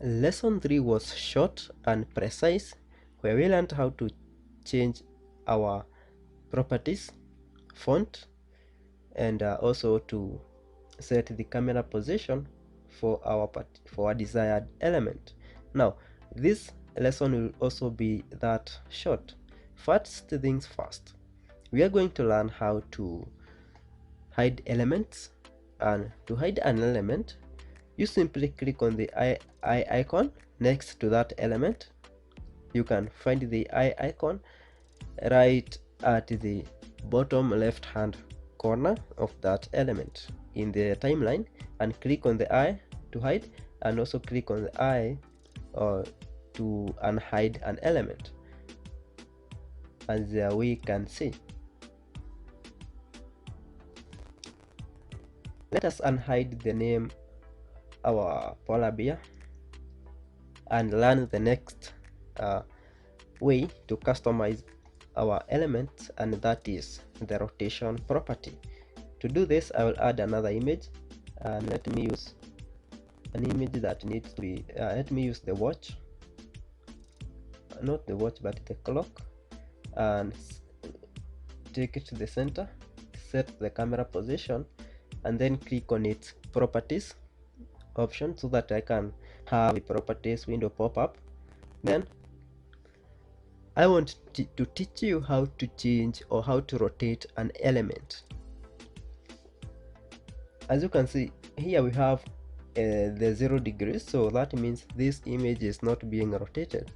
Lesson 3 was short and precise, where we learned how to change our properties, font, and also to set the camera position for our desired element. Now, this lesson will also be that short. First things first, we are going to learn how to hide elements, and to hide an element, you simply click on the eye icon next to that element. You can find the eye icon right at the bottom left hand corner of that element in the timeline, and click on the eye to hide, and also click on the eye to unhide an element, as we can see. Let us unhide the name our polar bear and learn the next way to customize our element, and that is the rotation property. To do this, I will add another image, and let me use an image that needs to be let me use the watch, not the watch but the clock, and take it to the center, set the camera position, and then click on its properties option so that I can have the properties window pop up. Then I want to teach you how to change or how to rotate an element. As you can see here, we have the 0 degrees, so that means this image is not being rotated.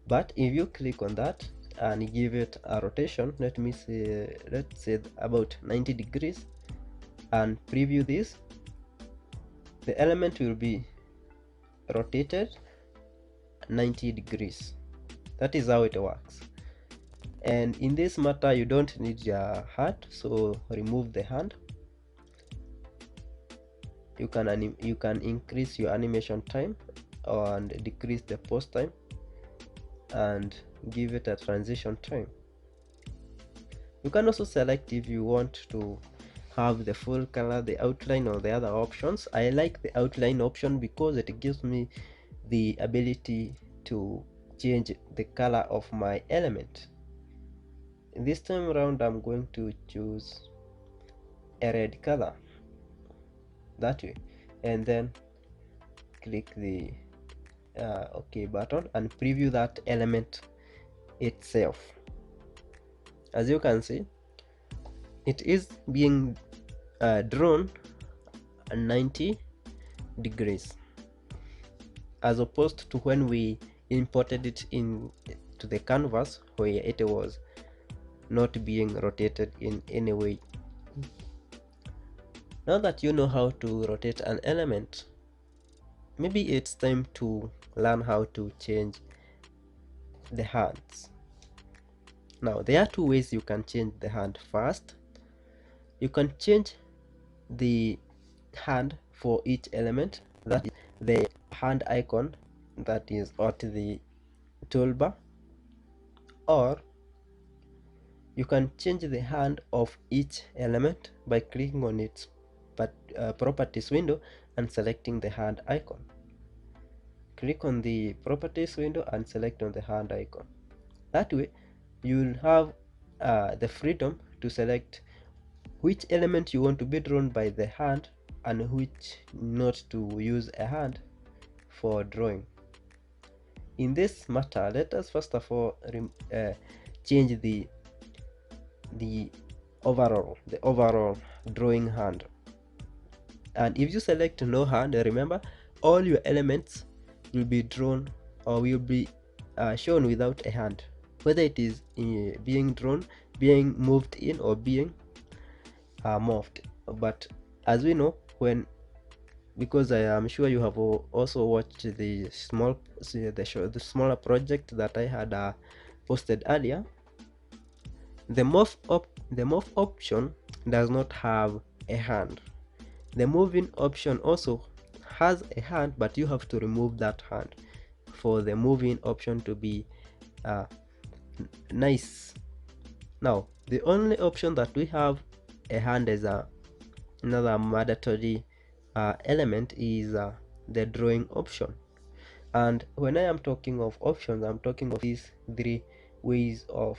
But if you click on that and give it a rotation, let's say about 90 degrees, and preview this, the element will be rotated 90 degrees. That is how it works. And in this matter, you don't need your hand, so remove the hand. You can increase your animation time and decrease the pause time, and give it a transition time. You can also select if you want to have the full color, the outline, or the other options. I like the outline option because it gives me the ability to change the color of my element. This time around, I'm going to choose a red color, that way, and then click the OK button and preview that element itself. As you can see, it is being drawn 90 degrees, as opposed to when we imported it into the canvas, where it was not being rotated in any way. Now that you know how to rotate an element, maybe it's time to learn how to change the hands. Now, there are two ways you can change the hand. First, you can change the hand for each element, that is the hand icon that is at the toolbar, or you can change the hand of each element by clicking on its properties window and selecting the hand icon. Click on the properties window and select on the hand icon. That way you'll have the freedom to select which element you want to be drawn by the hand and which not to use a hand for drawing. In this matter, let us first of all change the overall drawing hand. And if you select no hand, remember all your elements will be drawn or will be shown without a hand, whether it is being drawn, being moved in, or being morphed. But as we know, because I am sure you have also watched the smaller project that I had posted earlier, the morph option does not have a hand. The moving option also has a hand, but you have to remove that hand for the moving option to be nice. Now, the only option that we have a hand as another mandatory element is the drawing option. And when I am talking of options, I'm talking of these three ways of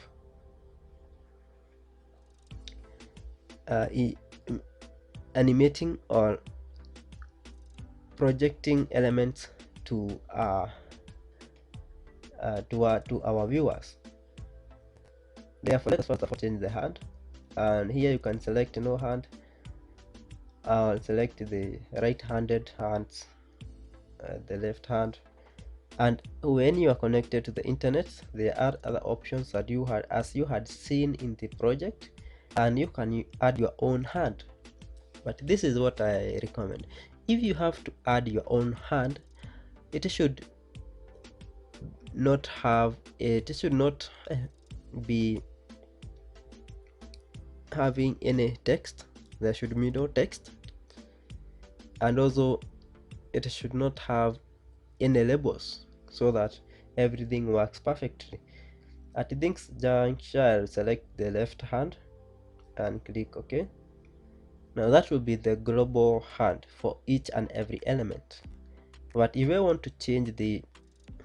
animating or projecting elements to our viewers. Therefore, let us first of all change the hand, and here you can select no hand. I'll select the right-handed hands, the left hand. And when you are connected to the internet, there are other options that you had seen in the project, and you can add your own hand. But this is what I recommend. If you have to add your own hand, it should not be having any text. There should be no text, and also it should not have any labels, so that everything works perfectly. At this juncture, I'll select the left hand and click OK. Now that will be the global hand for each and every element. But if I want to change the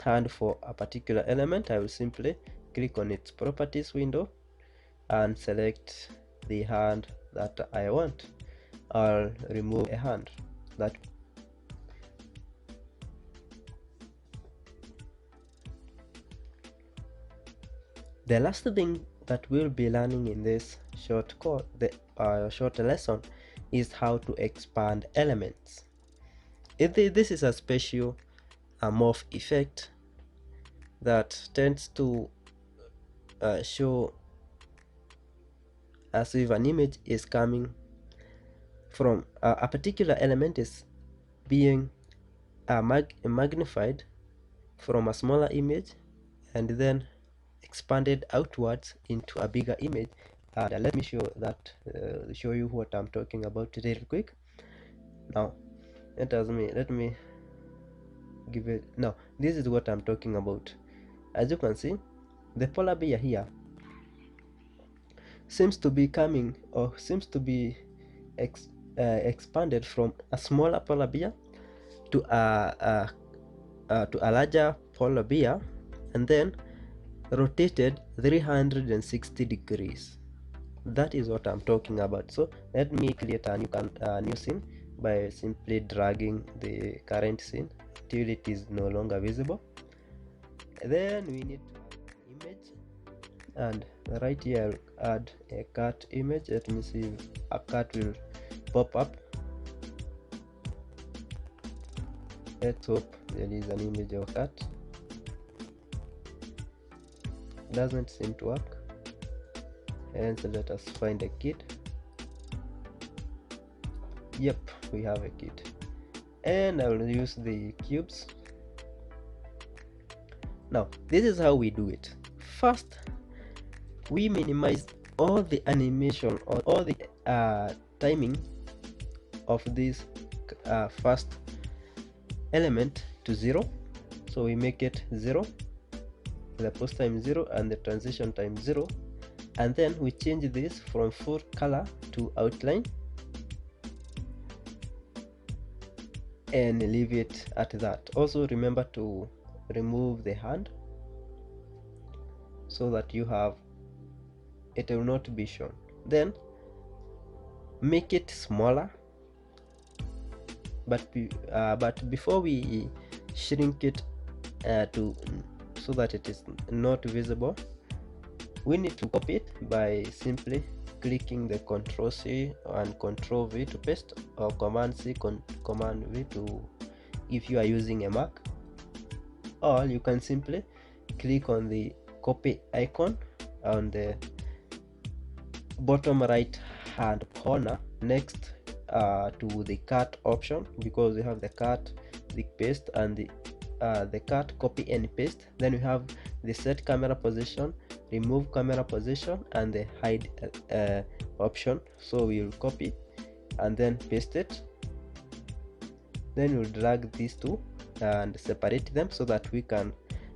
hand for a particular element, I will simply click on its properties window and select the hand that I want. I'll remove a hand. That the last thing that we'll be learning in this short lesson is how to expand elements. This is a special morph effect that tends to show as if an image is coming from a particular element is being magnified from a smaller image and then expanded outwards into a bigger image. And let me show you what I'm talking about real quick. Now let me give it. Now this is what I'm talking about. As you can see, the polar bear here seems to be expanded from a smaller polar bear to a larger polar bear, and then rotated 360 degrees. That is what I'm talking about. So let me create a new scene by simply dragging the current scene till it is no longer visible. Then we need to add an image, and right here I'll add a cat image. Let me see if a cat will pop up. Let's hope there is an image of a cat. Doesn't seem to work, and so let us find a kid. Yep, we have a kid, and I will use the cubes. Now this is how we do it. First, we minimize all the animation or all the timing of this first element to 0. So we make it 0, the pose time 0, and the transition time 0, and then we change this from full color to outline and leave it at that. Also remember to remove the hand so that it will not be shown. Then make it smaller, but before we shrink it so that it is not visible, we need to copy it by simply clicking the Ctrl C and Ctrl V to paste, or Command C, Command V to if you are using a Mac, or you can simply click on the copy icon on the bottom right hand corner next to the cut option, because we have the cut, the paste, and the cut, copy and paste. Then we have the set camera position, remove camera position, and the hide option. So we will copy and then paste it. Then we'll drag these two and separate them so that we can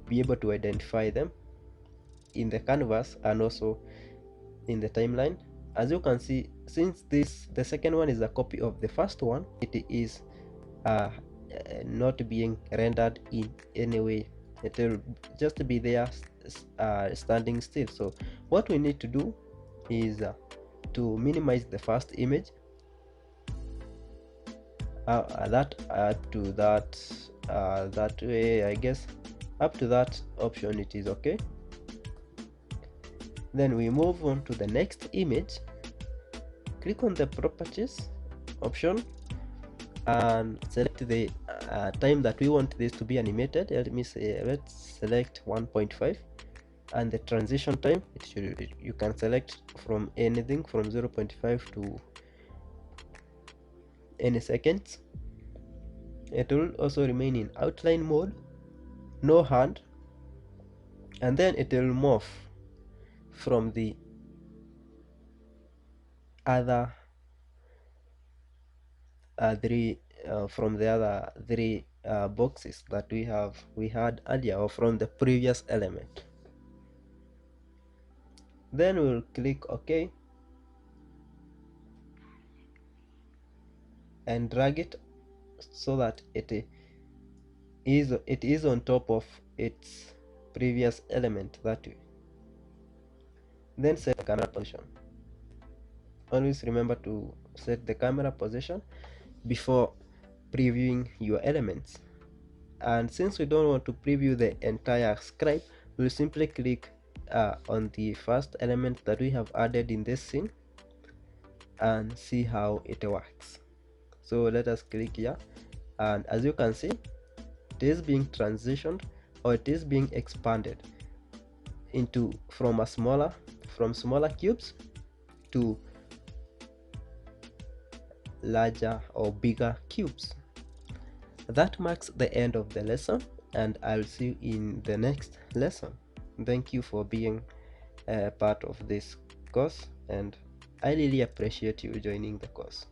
be able to identify them in the canvas and also in the timeline. As you can see, since the second one is a copy of the first one, it is not being rendered in any way. It will just be there standing still. So what we need to do is to minimize the first image, that up to that way, I guess. Up to that option it is okay. Then we move on to the next image. Click on the properties option and select the time that we want this to be animated. Let me say, let's select 1.5, and the transition time, you can select from anything from 0.5 to any seconds. It will also remain in outline mode, no hand, and then it will morph from the other three boxes that we had earlier, or from the previous element. Then we'll click OK and drag it so that it is on top of its previous element, that way. Then set the camera position. Always remember to set the camera position before previewing your elements. And since we don't want to preview the entire scribe, we'll simply click on the first element that we have added in this scene and see how it works. So let us click here, and as you can see, it is being transitioned, or it is being expanded into from smaller cubes to larger or bigger cubes. That marks the end of the lesson, and I'll see you in the next lesson. Thank you for being a part of this course, and I really appreciate you joining the course.